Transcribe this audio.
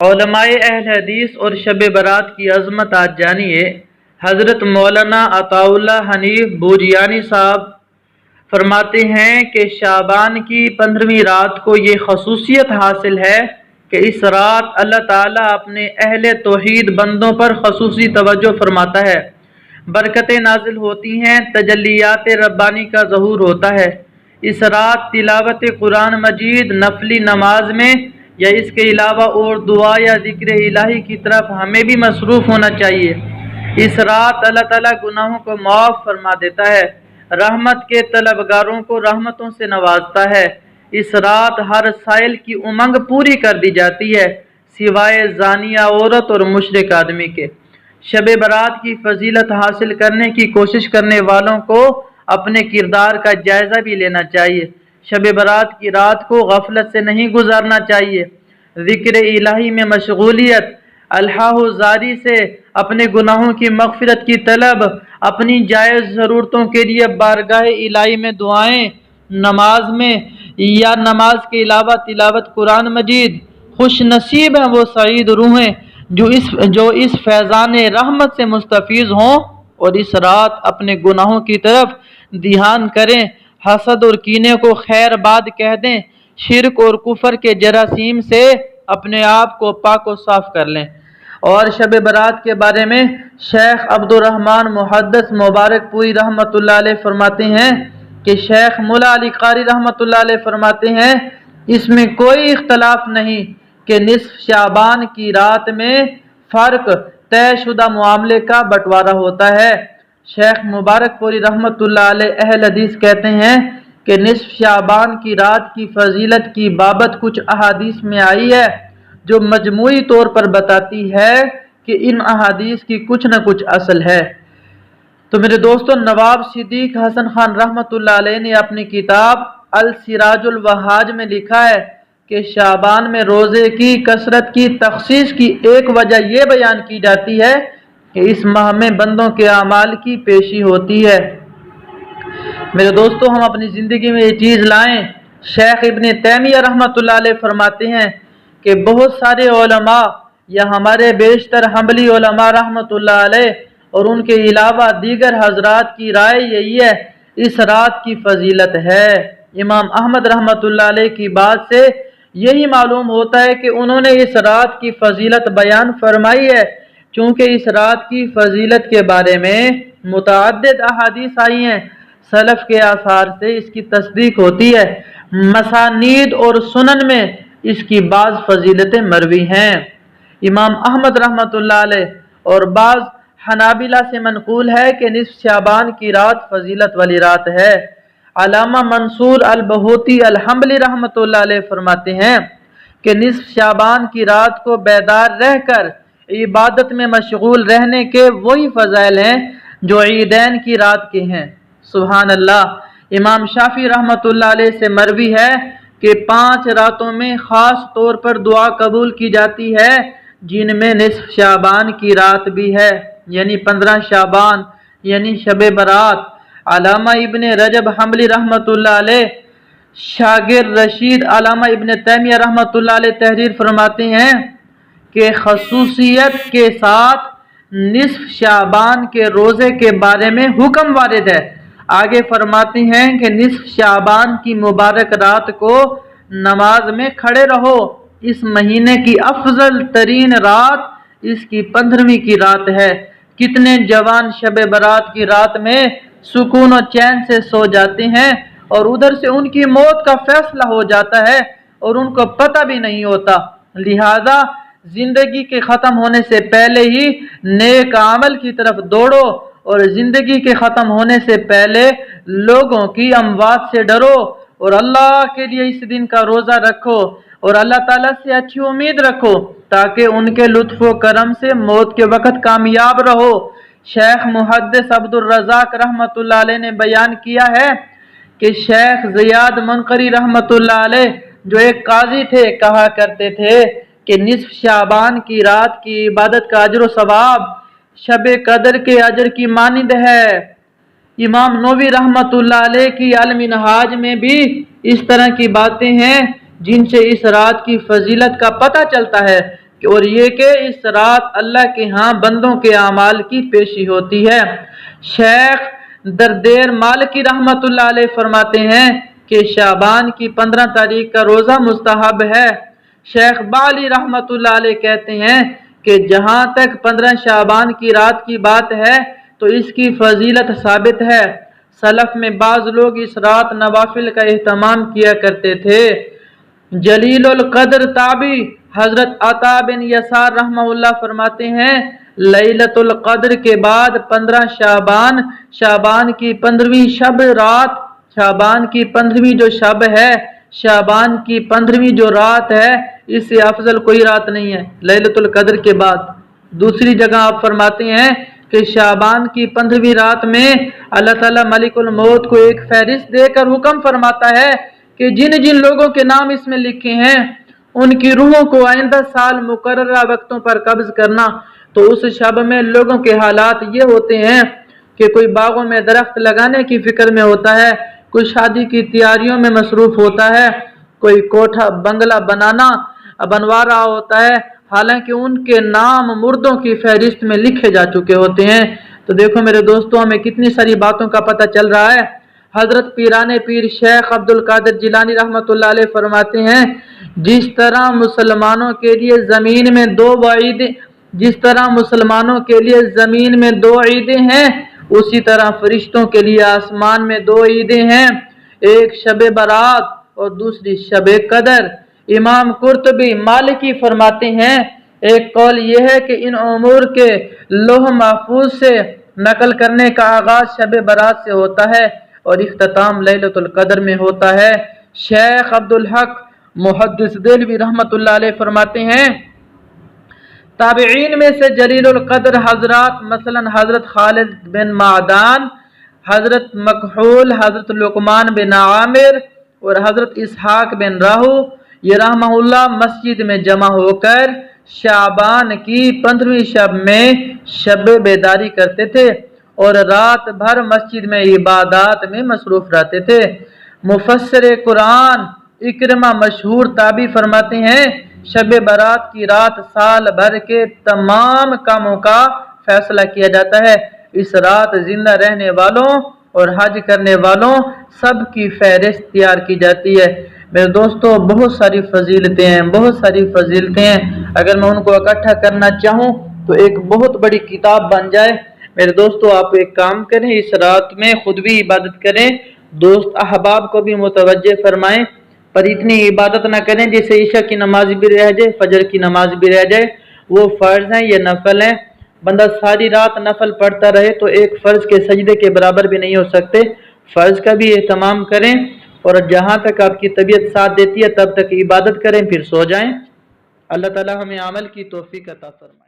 علماء اہل حدیث اور شب برات کی عظمت آج جانیے۔ حضرت مولانا عطاء اللہ حنیف بوجیانی صاحب فرماتے ہیں کہ شعبان کی 15ویں رات کو یہ خصوصیت حاصل ہے کہ اس رات اللہ تعالیٰ اپنے اہل توحید بندوں پر خصوصی توجہ فرماتا ہے، برکتیں نازل ہوتی ہیں، تجلیات ربانی کا ظہور ہوتا ہے۔ اس رات تلاوت قرآن مجید نفلی نماز میں یا اس کے علاوہ اور دعا یا ذکر الہی کی طرف ہمیں بھی مصروف ہونا چاہیے۔ اس رات اللہ تعالیٰ گناہوں کو معاف فرما دیتا ہے، رحمت کے طلبگاروں کو رحمتوں سے نوازتا ہے۔ اس رات ہر سائل کی امنگ پوری کر دی جاتی ہے سوائے زانیہ عورت اور مشرک آدمی کے۔ شب برات کی فضیلت حاصل کرنے کی کوشش کرنے والوں کو اپنے کردار کا جائزہ بھی لینا چاہیے۔ شب برات کی رات کو غفلت سے نہیں گزارنا چاہیے، ذکر الہی میں مشغولیت، الحاح زاری سے اپنے گناہوں کی مغفرت کی طلب، اپنی جائز ضرورتوں کے لیے بارگاہ الہی میں دعائیں، نماز میں یا نماز کے علاوہ تلاوت قرآن مجید۔ خوش نصیب ہیں وہ سعید روحیں جو اس فیضان رحمت سے مستفیض ہوں اور اس رات اپنے گناہوں کی طرف دھیان کریں، حسد اور کینے کو خیر باد کہہ دیں، شرک اور کفر کے جراثیم سے اپنے آپ کو پاک و صاف کر لیں۔ اور شب برات کے بارے میں شیخ عبدالرحمن محدث مبارک پوری رحمۃ اللہ علیہ فرماتے ہیں کہ شیخ مولا علی قاری رحمۃ اللہ علیہ فرماتے ہیں اس میں کوئی اختلاف نہیں کہ نصف شعبان کی رات میں فرق طے شدہ معاملے کا بٹوارا ہوتا ہے۔ شیخ مبارک پوری رحمۃ اللہ علیہ اہل حدیث کہتے ہیں کہ نصف شعبان کی رات کی فضیلت کی بابت کچھ احادیث میں آئی ہے جو مجموعی طور پر بتاتی ہے کہ ان احادیث کی کچھ نہ کچھ اصل ہے۔ تو میرے دوستو، نواب صدیق حسن خان رحمۃ اللہ علیہ نے اپنی کتاب السراج الوہاج میں لکھا ہے کہ شعبان میں روزے کی کثرت کی تخصیص کی ایک وجہ یہ بیان کی جاتی ہے کہ اس ماہ میں بندوں کے اعمال کی پیشی ہوتی ہے۔ میرے دوستو، ہم اپنی زندگی میں یہ چیز لائیں۔ شیخ ابن تیمیہ رحمۃ اللہ علیہ فرماتے ہیں کہ بہت سارے علماء یا ہمارے بیشتر حنبلی علماء رحمۃ اللہ علیہ اور ان کے علاوہ دیگر حضرات کی رائے یہی ہے اس رات کی فضیلت ہے۔ امام احمد رحمۃ اللہ علیہ کی بات سے یہی معلوم ہوتا ہے کہ انہوں نے اس رات کی فضیلت بیان فرمائی ہے، چونکہ اس رات کی فضیلت کے بارے میں متعدد احادیث آئی ہیں۔ سلف کے آثار سے اس کی تصدیق ہوتی ہے، مسانید اور سنن میں اس کی بعض فضیلتیں مروی ہیں۔ امام احمد رحمۃ اللہ علیہ اور بعض حنابلہ سے منقول ہے کہ نصف شعبان کی رات فضیلت والی رات ہے۔ علامہ منصور البہوتی الحنبلی رحمۃ اللہ علیہ فرماتے ہیں کہ نصف شعبان کی رات کو بیدار رہ کر عبادت میں مشغول رہنے کے وہی فضائل ہیں جو عیدین کی رات کے ہیں۔ سبحان اللہ۔ امام شافعی رحمۃ اللہ علیہ سے مروی ہے کہ 5 راتوں میں خاص طور پر دعا قبول کی جاتی ہے جن میں نصف شعبان کی رات بھی ہے، یعنی 15 شعبان یعنی شب برات۔ علامہ ابن رجب حنبلی رحمۃ اللہ علیہ شاگرد رشید علامہ ابن تیمیہ رحمۃ اللہ علیہ تحریر فرماتے ہیں کہ خصوصیت کے ساتھ نصف شعبان کے روزے کے بارے میں حکم وارد ہے۔ آگے فرماتے ہیں کہ نصف شعبان کی مبارک رات کو نماز میں کھڑے رہو۔ اس مہینے کی افضل ترین رات اس کی 15ویں کی رات ہے۔ کتنے جوان شب برات کی رات میں سکون و چین سے سو جاتے ہیں اور ادھر سے ان کی موت کا فیصلہ ہو جاتا ہے اور ان کو پتہ بھی نہیں ہوتا۔ لہذا زندگی کے ختم ہونے سے پہلے ہی نیک عمل کی طرف دوڑو اور زندگی کے ختم ہونے سے پہلے لوگوں کی اموات سے ڈرو اور اللہ کے لیے اس دن کا روزہ رکھو اور اللہ تعالیٰ سے اچھی امید رکھو تاکہ ان کے لطف و کرم سے موت کے وقت کامیاب رہو۔ شیخ محدث عبدالرزاق رحمۃ اللہ علیہ نے بیان کیا ہے کہ شیخ زیاد منقری رحمۃ اللہ علیہ جو ایک قاضی تھے کہا کرتے تھے کہ نصف شعبان کی رات کی عبادت کا اجر و ثواب شب قدر کے اجر کی مانند ہے۔ امام نووی رحمۃ اللہ علیہ کی المنہاج میں بھی اس طرح کی باتیں ہیں جن سے اس رات کی فضیلت کا پتہ چلتا ہے۔ اور یہ کہ اس رات اللہ کے ہاں بندوں کے اعمال کی پیشی ہوتی ہے۔ شیخ دردیر مالکی رحمت اللہ علیہ فرماتے ہیں کہ شعبان کی 15 تاریخ کا روزہ مستحب ہے۔ شیخ بالی رحمت اللہ علیہ کہتے ہیں کہ جہاں تک 15 شعبان کی رات کی بات ہے تو اس کی فضیلت ثابت ہے۔ سلف میں بعض لوگ اس رات نوافل کا اہتمام کیا کرتے تھے۔ جلیل القدر تابعی حضرت عطا بن یسار رحمہ اللہ فرماتے ہیں لیلۃ القدر کے بعد 15 شعبان، شعبان کی 15ویں شب رات، شعبان کی 15ویں جو شب ہے، شعبان کی 15ویں جو رات ہے، اس سے افضل کوئی رات نہیں ہے لیلۃ القدر کے بعد۔ دوسری جگہ آپ فرماتے ہیں کہ شعبان کی 15ویں رات میں اللہ تعالیٰ ملک الموت کو ایک فہرست دے کر حکم فرماتا ہے کہ جن جن لوگوں کے نام اس میں لکھے ہیں ان کی روحوں کو آئندہ سال مقررہ وقتوں پر قبض کرنا۔ تو اس شب میں لوگوں کے حالات یہ ہوتے ہیں کہ کوئی باغوں میں درخت لگانے کی فکر میں ہوتا ہے، کوئی شادی کی تیاریوں میں مصروف ہوتا ہے، کوئی کوٹھا بنگلہ بنوا رہا ہوتا ہے، حالانکہ ان کے نام مردوں کی فہرست میں لکھے جا چکے ہوتے ہیں۔ تو دیکھو میرے دوستوں، ہمیں کتنی ساری باتوں کا پتہ چل رہا ہے۔ حضرت پیرانے پیر شیخ عبد القادر جیلانی رحمت اللہ علیہ فرماتے ہیں جس طرح مسلمانوں کے لیے زمین میں دو عیدیں ہیں، اسی طرح فرشتوں کے لیے آسمان میں 2 عیدیں ہیں، ایک شب برات اور دوسری شب قدر۔ امام قرطبی مالکی فرماتے ہیں ایک قول یہ ہے کہ ان امور کے لوح محفوظ سے نقل کرنے کا آغاز شب برات سے ہوتا ہے اور اختتام لیلۃ القدر میں ہوتا ہے۔ شیخ عبدالحق محدث دہلوی رحمت اللہ علیہ فرماتے ہیں تابعین میں سے جلیل القدر حضرات مثلا حضرت خالد بن معدان، حضرت مکحول، حضرت لقمان بن عامر اور حضرت اسحاق بن راہو یہ رحمہ اللہ مسجد میں جمع ہو کر شعبان کی 15ویں شب میں شب بیداری کرتے تھے اور رات بھر مسجد میں عبادات میں مصروف رہتے تھے۔ مفسر قرآن اکرمہ مشہور تابعی فرماتے ہیں شب برات کی رات سال بھر کے تمام کاموں کا فیصلہ کیا جاتا ہے۔ اس رات زندہ رہنے والوں اور حج کرنے والوں سب کی فہرست تیار کی جاتی ہے۔ میرے دوستو بہت ساری فضیلتیں ہیں، اگر میں ان کو اکٹھا کرنا چاہوں تو ایک بہت بڑی کتاب بن جائے۔ میرے دوستو آپ ایک کام کریں، اس رات میں خود بھی عبادت کریں، دوست احباب کو بھی متوجہ فرمائیں، پر اتنی عبادت نہ کریں جیسے عشاء کی نماز بھی رہ جائے، فجر کی نماز بھی رہ جائے، وہ فرض ہیں یہ نفل ہیں۔ بندہ ساری رات نفل پڑھتا رہے تو ایک فرض کے سجدے کے برابر بھی نہیں ہو سکتے۔ فرض کا بھی اہتمام کریں اور جہاں تک آپ کی طبیعت ساتھ دیتی ہے تب تک عبادت کریں، پھر سو جائیں۔ اللہ تعالی ہمیں عمل کی توفیق عطا فرمائے۔